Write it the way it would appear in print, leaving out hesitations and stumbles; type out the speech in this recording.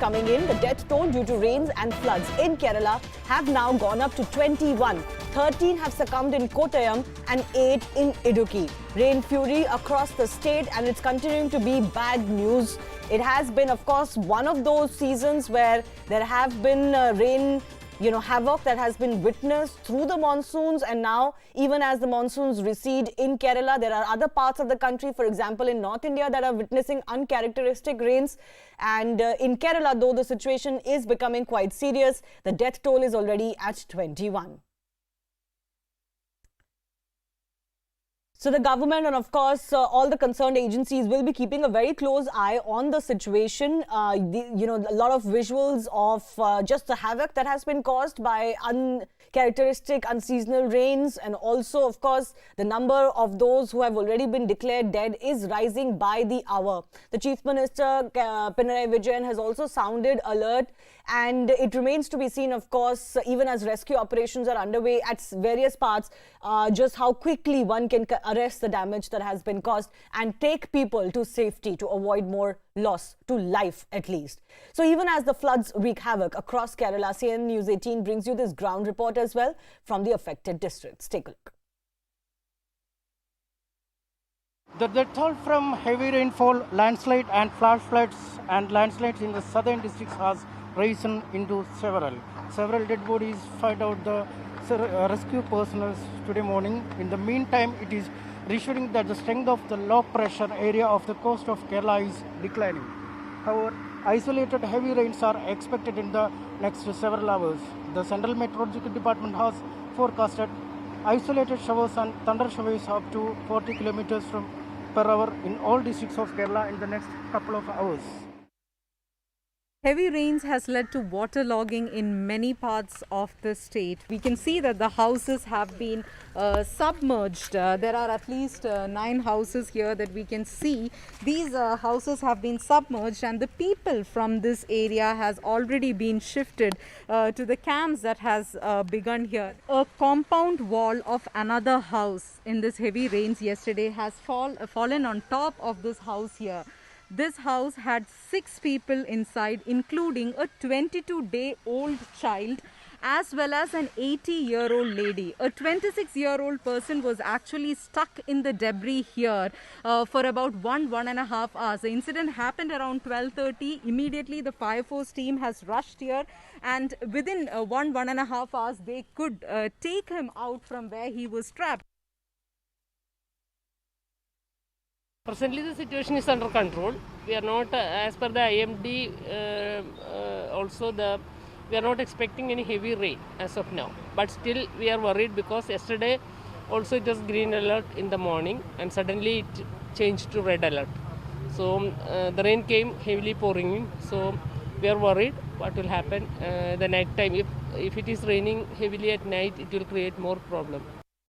coming in. The death toll due to rains and floods in Kerala have now gone up to 21. 13 have succumbed in Kottayam and 8 in Idukki. Rain fury across the state, and it's continuing to be bad news. It has been, of course, one of those seasons where there have been rain havoc that has been witnessed through the monsoons, and now even as the monsoons recede in Kerala, there are other parts of the country, for example in North India, that are witnessing uncharacteristic rains. And in Kerala, though the situation is becoming quite serious, the death toll is already at 21. So the government and, of course, all the concerned agencies will be keeping a very close eye on the situation. A lot of visuals of just the havoc that has been caused by uncharacteristic, unseasonal rains, and also, of course, the number of those who have already been declared dead is rising by the hour. The Chief Minister, Pinarayi Vijayan, has also sounded alert, and it remains to be seen, of course, even as rescue operations are underway at various parts, just how quickly one can arrest the damage that has been caused and take people to safety to avoid more loss to life, at least. So even as the floods wreak havoc across Kerala, CNN News 18 brings you this ground report as well from the affected districts. Take a look. The death toll from heavy rainfall, landslide and flash floods and landslides in the southern districts has risen into several. Several dead bodies find out the rescue personnel today morning. In the meantime, it is reassuring that the strength of the low pressure area of the coast of Kerala is declining. However, isolated heavy rains are expected in the next several hours. The Central Meteorological Department has forecasted isolated showers and thunder showers up to 40 kilometers per hour in all districts of Kerala in the next couple of hours. Heavy rains has led to waterlogging in many parts of the state. We can see that the houses have been submerged. There are at least 9 houses here that we can see. These houses have been submerged, and the people from this area has already been shifted to the camps that has begun here. A compound wall of another house in this heavy rains yesterday has fallen on top of this house here. This house had 6 people inside, including a 22-day-old child as well as an 80-year-old lady. A 26-year-old person was actually stuck in the debris here for about 1.5 hours. The incident happened around 12:30. Immediately, the fire force team has rushed here, and within 1.5 hours, they could take him out from where he was trapped. Presently, the situation is under control. We are not, as per the IMD, we are not expecting any heavy rain as of now. But still, we are worried because yesterday also it was green alert in the morning, and suddenly it changed to red alert. So the rain came heavily pouring in. So we are worried what will happen the night time. If it is raining heavily at night, it will create more problem.